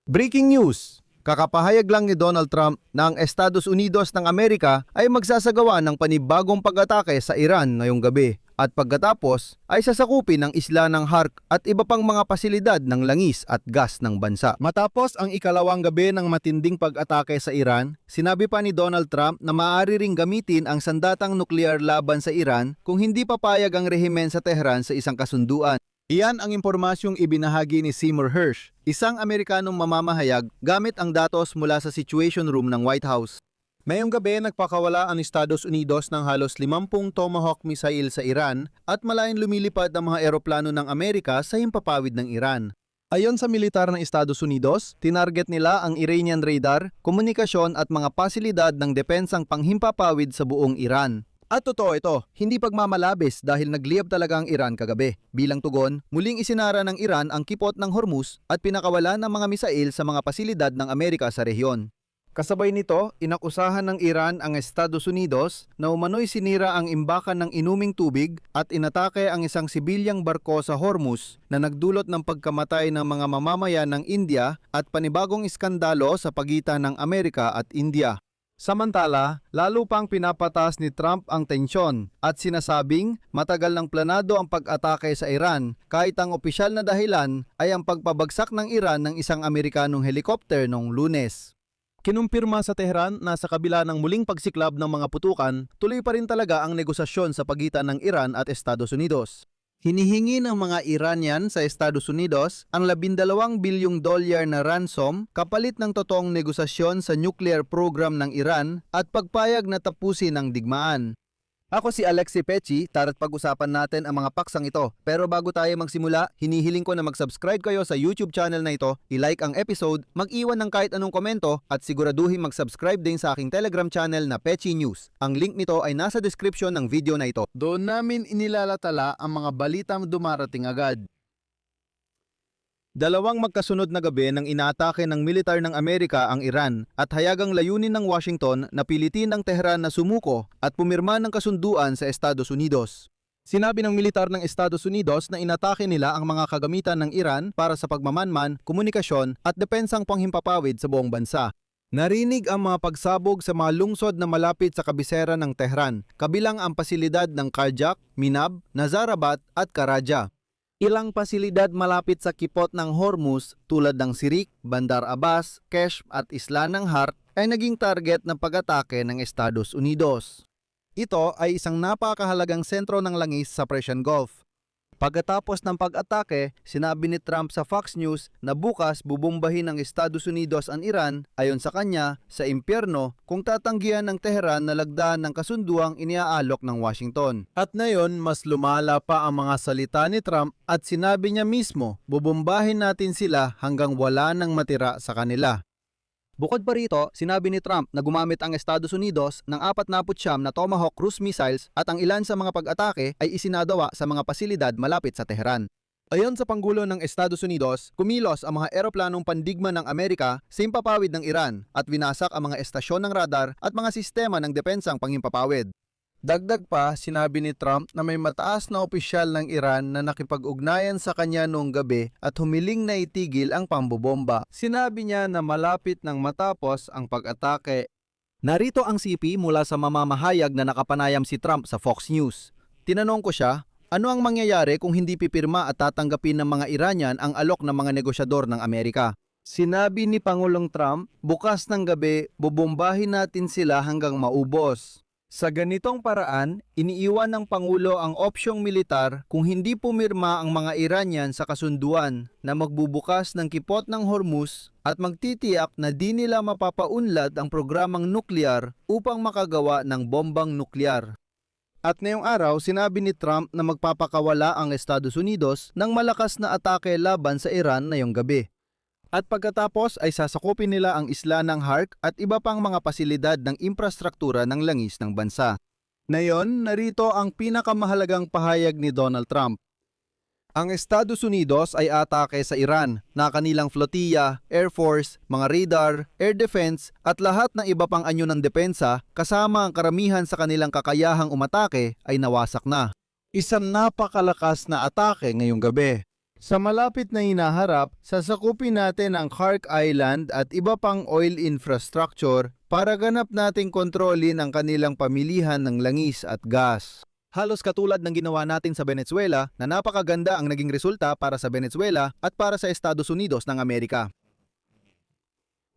Breaking news! Kakapahayag lang ni Donald Trump na ang Estados Unidos ng Amerika ay magsasagawa ng panibagong pag-atake sa Iran ngayong gabi at pagkatapos ay sasakupin ng isla ng Hark at iba pang mga pasilidad ng langis at gas ng bansa. Matapos ang ikalawang gabi ng matinding pag-atake sa Iran, sinabi pa ni Donald Trump na maaari ring gamitin ang sandatang nuklear laban sa Iran kung hindi papayag ang rehimen sa Tehran sa isang kasunduan. Iyan ang impormasyong ibinahagi ni Seymour Hersh, isang Amerikanong mamamahayag gamit ang datos mula sa Situation Room ng White House. Mayong gabi nagpakawala ang Estados Unidos ng halos 50 Tomahawk missile sa Iran at malayong lumilipad ang mga eroplano ng Amerika sa himpapawid ng Iran. Ayon sa militar ng Estados Unidos, tinarget nila ang Iranian radar, komunikasyon at mga pasilidad ng depensang panghimpapawid sa buong Iran. At totoo ito, hindi pagmamalabis dahil nagliyab talaga ang Iran kagabi. Bilang tugon, muling isinara ng Iran ang kipot ng Hormuz at pinakawalan ng mga misail sa mga pasilidad ng Amerika sa rehiyon. Kasabay nito, inakusahan ng Iran ang Estados Unidos na umano'y sinira ang imbakan ng inuming tubig at inatake ang isang sibilyang barko sa Hormuz na nagdulot ng pagkamatay ng mga mamamayan ng India at panibagong iskandalo sa pagitan ng Amerika at India. Samantala, lalo pang pinapataas ni Trump ang tensyon at sinasabing matagal nang planado ang pag-atake sa Iran kahit ang opisyal na dahilan ay ang pagpabagsak ng Iran ng isang Amerikanong helikopter noong Lunes. Kinumpirma sa Tehran na sa kabila ng muling pagsiklab ng mga putukan, tuloy pa rin talaga ang negosasyon sa pagitan ng Iran at Estados Unidos. Hinihingi ng mga Iranian sa Estados Unidos ang $12 bilyong na ransom kapalit ng totoong negosasyon sa nuclear program ng Iran at pagpayag na tapusin ang digmaan. Ako si Alexi Pechi, tara't pag-usapan natin ang mga paksang ito. Pero bago tayo magsimula, hinihiling ko na mag-subscribe kayo sa YouTube channel na ito, i-like ang episode, mag-iwan ng kahit anong komento at siguraduhin mag-subscribe din sa aking Telegram channel na Pechi News. Ang link nito ay nasa description ng video na ito. Doon namin inilalatala ang mga balitang dumarating agad. Dalawang magkasunod na gabi nang inaatake ng militar ng Amerika ang Iran at hayagang layunin ng Washington na pilitin ang Tehran na sumuko at pumirma ng kasunduan sa Estados Unidos. Sinabi ng militar ng Estados Unidos na inatake nila ang mga kagamitan ng Iran para sa pagmamanman, komunikasyon at depensang panghimpapawid sa buong bansa. Narinig ang mga pagsabog sa mga lungsod na malapit sa kabisera ng Tehran, kabilang ang pasilidad ng Karjak, Minab, Nazarabat at Karaja. Ilang pasilidad malapit sa kipot ng Hormuz tulad ng Sirik, Bandar Abbas, Kesh at Isla ng Hark ay naging target ng pag-atake ng Estados Unidos. Ito ay isang napakahalagang sentro ng langis sa Persian Gulf. Pagkatapos ng pag-atake, sinabi ni Trump sa Fox News na bukas bubombahin ng Estados Unidos ang Iran ayon sa kanya sa impyerno kung tatanggihan ng Tehran na lagdaan ng kasunduang iniaalok ng Washington. At ngayon, mas lumala pa ang mga salita ni Trump at sinabi niya mismo, bubombahin natin sila hanggang wala nang matira sa kanila. Bukod pa rito, sinabi ni Trump na gumamit ang Estados Unidos ng 49 na Tomahawk cruise missiles at ang ilan sa mga pag-atake ay isinagawa sa mga pasilidad malapit sa Tehran. Ayon sa Pangulo ng Estados Unidos, kumilos ang mga eroplanong pandigma ng Amerika sa himpapawid ng Iran at winasak ang mga estasyon ng radar at mga sistema ng depensang panghimpapawid. Dagdag pa, sinabi ni Trump na may mataas na opisyal ng Iran na nakipag-ugnayan sa kanya noong gabi at humiling na itigil ang pambobomba. Sinabi niya na malapit nang matapos ang pag-atake. Narito ang CP mula sa mamamahayag na nakapanayam si Trump sa Fox News. Tinanong ko siya, ano ang mangyayari kung hindi pipirma at tatanggapin ng mga Iranian ang alok ng mga negosyador ng Amerika? Sinabi ni Pangulong Trump, bukas ng gabi, bubombahin natin sila hanggang maubos. Sa ganitong paraan, iniiwan ng Pangulo ang opsyong militar kung hindi pumirma ang mga Iranian sa kasunduan na magbubukas ng kipot ng Hormuz at magtitiyak na di nila mapapaunlad ang programang nuklear upang makagawa ng bombang nuklear. At ngayong araw, sinabi ni Trump na magpapakawala ang Estados Unidos ng malakas na atake laban sa Iran ngayong gabi. At pagkatapos ay sasakupin nila ang isla ng Hark at iba pang mga pasilidad ng infrastruktura ng langis ng bansa. Ngayon, narito ang pinakamahalagang pahayag ni Donald Trump. Ang Estados Unidos ay atake sa Iran na kanilang flotilla, Air Force, mga radar, air defense at lahat ng iba pang anyo ng depensa kasama ang karamihan sa kanilang kakayahang umatake ay nawasak na. Isang napakalakas na atake ngayong gabi. Sa malapit na hinaharap, sasakupin natin ang Khark Island at iba pang oil infrastructure para ganap nating kontrolin ang kanilang pamilihan ng langis at gas. Halos katulad ng ginawa natin sa Venezuela na napakaganda ang naging resulta para sa Venezuela at para sa Estados Unidos ng Amerika.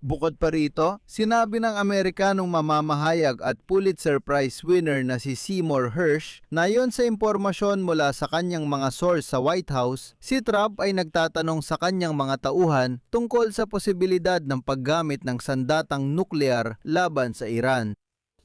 Bukod pa rito, sinabi ng Amerikanong mamamahayag at Pulitzer Prize winner na si Seymour Hersh na ayon sa impormasyon mula sa kanyang mga source sa White House, si Trump ay nagtatanong sa kanyang mga tauhan tungkol sa posibilidad ng paggamit ng sandatang nuklear laban sa Iran.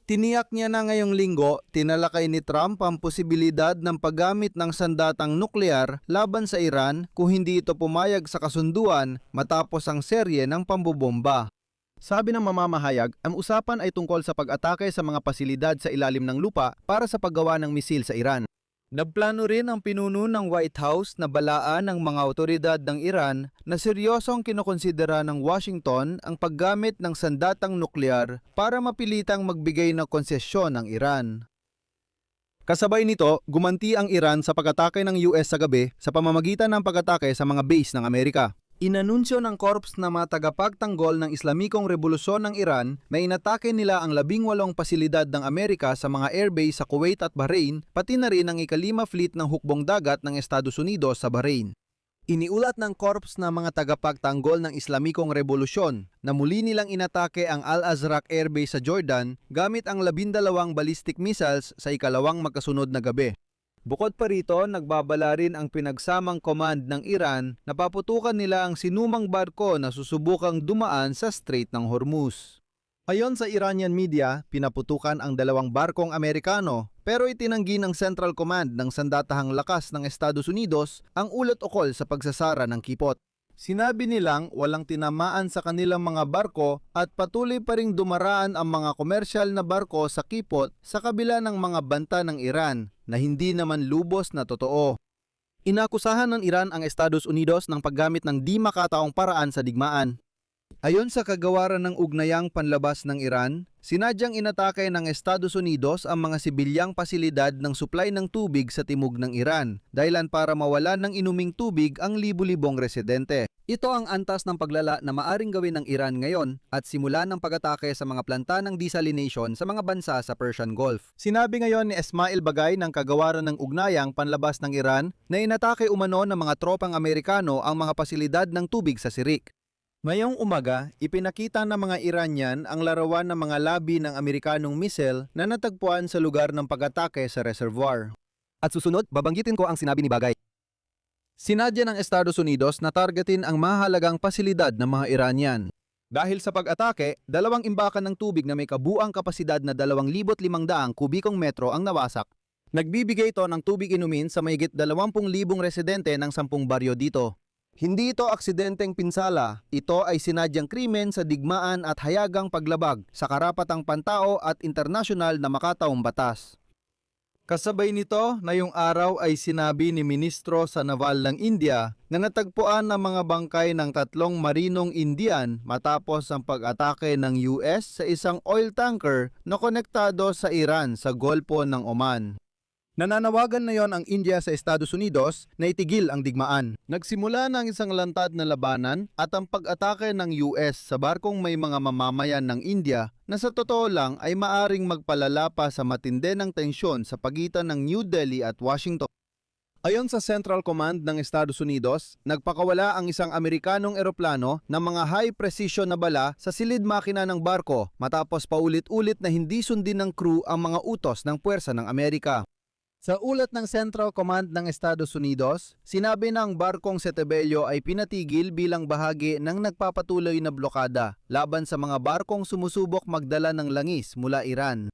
Tiniyak niya na ngayong linggo, tinalakay ni Trump ang posibilidad ng paggamit ng sandatang nuklear laban sa Iran kung hindi ito pumayag sa kasunduan matapos ang serye ng pambobomba. Sabi ng mamamahayag, ang usapan ay tungkol sa pag-atake sa mga pasilidad sa ilalim ng lupa para sa paggawa ng misil sa Iran. Nagplano rin ang pinuno ng White House na balaan ng mga otoridad ng Iran na seryosong kinokonsidera ng Washington ang paggamit ng sandatang nuklear para mapilitang magbigay ng konsesyon ng Iran. Kasabay nito, gumanti ang Iran sa pag-atake ng US sa gabi sa pamamagitan ng pag-atake sa mga base ng Amerika. Inanunsyo ng Corps na mga tagapagtanggol ng Islamikong Revolusyon ng Iran na inatake nila ang 18 pasilidad ng Amerika sa mga airbase sa Kuwait at Bahrain, pati na rin ang ika-5 fleet ng hukbong dagat ng Estados Unidos sa Bahrain. Iniulat ng Corps na mga tagapagtanggol ng Islamikong Revolusyon na muli nilang inatake ang Al-Azraq Airbase sa Jordan gamit ang 12 ballistic missiles sa ikalawang magkasunod na gabi. Bukod pa rito, nagbabala rin ang pinagsamang command ng Iran na paputukan nila ang sinumang barko na susubukang dumaan sa Strait ng Hormuz. Ayon sa Iranian media, pinaputukan ang 2 barkong Amerikano pero itinanggi ng Central Command ng Sandatahang Lakas ng Estados Unidos ang ulot-ukol sa pagsasara ng kipot. Sinabi nilang walang tinamaan sa kanilang mga barko at patuloy pa ring dumaraan ang mga komersyal na barko sa kipot sa kabila ng mga banta ng Iran na hindi naman lubos na totoo. Inakusahan ng Iran ang Estados Unidos ng paggamit ng di makataong paraan sa digmaan. Ayon sa kagawaran ng ugnayang panlabas ng Iran, sinadyang inatake ng Estados Unidos ang mga sibilyang pasilidad ng supply ng tubig sa timog ng Iran, dahilan para mawalan ng inuming tubig ang libu-libong residente. Ito ang antas ng paglala na maaring gawin ng Iran ngayon at simula ng pag-atake sa mga planta ng desalination sa mga bansa sa Persian Gulf. Sinabi ngayon ni Esmail Bagay ng kagawaran ng ugnayang panlabas ng Iran na inatake umano ng mga tropang Amerikano ang mga pasilidad ng tubig sa Sirik. Ngayong umaga, ipinakita ng mga Iranian ang larawan ng mga labi ng Amerikanong missile na natagpuan sa lugar ng pag-atake sa reservoir. At susunod, babanggitin ko ang sinabi ni Bagay. Sinadya ng Estados Unidos na targetin ang mahalagang pasilidad ng mga Iranian. Dahil sa pag-atake, 2 imbakan ng tubig na may kabuang kapasidad na 2,500 kubikong metro ang nawasak. Nagbibigay ito ng tubig inumin sa mahigit 20,000 residente ng 10 baryo dito. Hindi ito aksidenteng pinsala, ito ay sinadyang krimen sa digmaan at hayagang paglabag sa karapatang pantao at internasyonal na makataong batas. Kasabay nito, ngayong araw ay sinabi ni Ministro sa Naval ng India na natagpuan ng mga bangkay ng 3 marinong Indian matapos ang pag-atake ng US sa isang oil tanker na konektado sa Iran sa Golpo ng Oman. Nananawagan na yon ang India sa Estados Unidos na itigil ang digmaan. Nagsimula ng isang lantad na labanan at ang pag-atake ng US sa barkong may mga mamamayan ng India na sa totoo lang ay maaring magpalala pa sa matindi ng tensyon sa pagitan ng New Delhi at Washington. Ayon sa Central Command ng Estados Unidos, nagpakawala ang isang Amerikanong eroplano ng mga high-precision na bala sa silid makina ng barko matapos paulit-ulit na hindi sundin ng crew ang mga utos ng puwersa ng Amerika. Sa ulat ng Central Command ng Estados Unidos, sinabi ng barkong Setebello ay pinatigil bilang bahagi ng nagpapatuloy na blokada laban sa mga barkong sumusubok magdala ng langis mula Iran.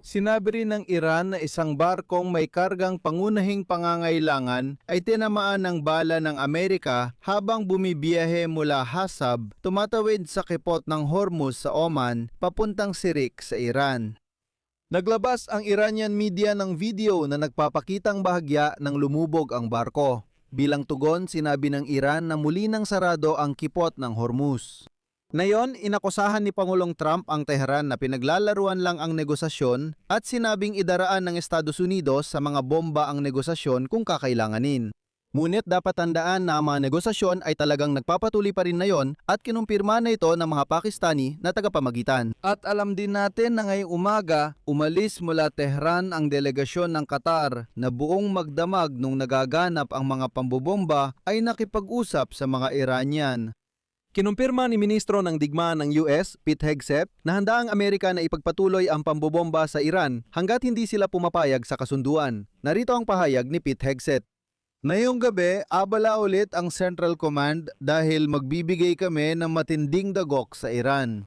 Sinabi rin ng Iran na isang barkong may kargang pangunahing pangangailangan ay tinamaan ng bala ng Amerika habang bumibiyahe mula Hasab, tumatawid sa kipot ng Hormuz sa Oman, papuntang Sirik sa Iran. Naglabas ang Iranian media ng video na nagpapakitang bahagya ng lumubog ang barko. Bilang tugon, sinabi ng Iran na muli nang sarado ang kipot ng Hormuz. Ngayon, inakusahan ni Pangulong Trump ang Tehran na pinaglalaruan lang ang negosasyon at sinabing idaraan ng Estados Unidos sa mga bomba ang negosasyon kung kakailanganin. Ngunit dapat tandaan na ang mga negosasyon ay talagang nagpapatuloy pa rin ngayon at kinumpirma na ito ng mga Pakistani na tagapamagitan. At alam din natin na ngayong umaga, umalis mula Tehran ang delegasyon ng Qatar na buong magdamag nung nagaganap ang mga pambobomba ay nakipag-usap sa mga Iranian. Kinumpirma ni Ministro ng Digmaan ng US, Pete Hegseth, na handa ang Amerika na ipagpatuloy ang pambobomba sa Iran hanggat hindi sila pumapayag sa kasunduan. Narito ang pahayag ni Pete Hegseth. Ngayong gabi, abala ulit ang Central Command dahil magbibigay kami ng matinding dagok sa Iran.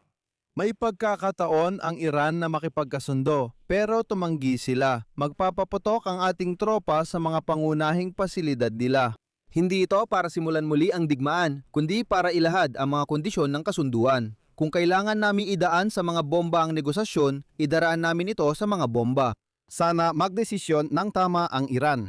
May pagkakataon ang Iran na makipagkasundo, pero tumanggi sila. Magpapaputok ang ating tropa sa mga pangunahing pasilidad nila. Hindi ito para simulan muli ang digmaan, kundi para ilahad ang mga kondisyon ng kasunduan. Kung kailangan namin idaan sa mga bomba ang negosasyon, idaraan namin ito sa mga bomba. Sana magdesisyon ng tama ang Iran.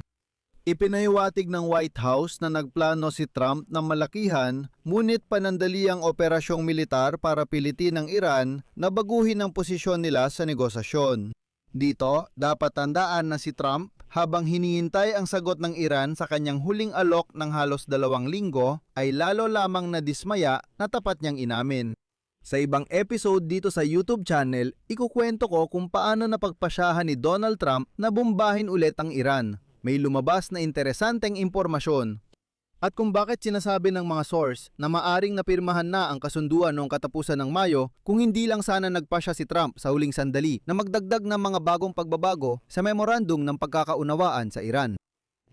Ipinahiwatig ng White House na nagplano si Trump na malakihan, ngunit panandali ang operasyong militar para pilitin ng Iran na baguhin ang posisyon nila sa negosasyon. Dito, dapat tandaan na si Trump, habang hinihintay ang sagot ng Iran sa kanyang huling alok ng halos 2 linggo, ay lalo lamang nadismaya na tapat niyang inamin. Sa ibang episode dito sa YouTube channel, ikukwento ko kung paano napagpasyahan ni Donald Trump na bombahin ulit ang Iran. May lumabas na interesanteng impormasyon. At kung bakit sinasabi ng mga source na maaring napirmahan na ang kasunduan noong katapusan ng Mayo kung hindi lang sana nagpasya si Trump sa huling sandali na magdagdag ng mga bagong pagbabago sa memorandum ng pagkakaunawaan sa Iran.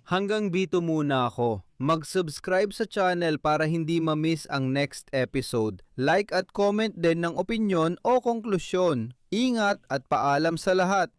Hanggang dito muna ako. Mag-subscribe sa channel para hindi ma-miss ang next episode. Like at comment din ng opinyon o konklusyon. Ingat at paalam sa lahat.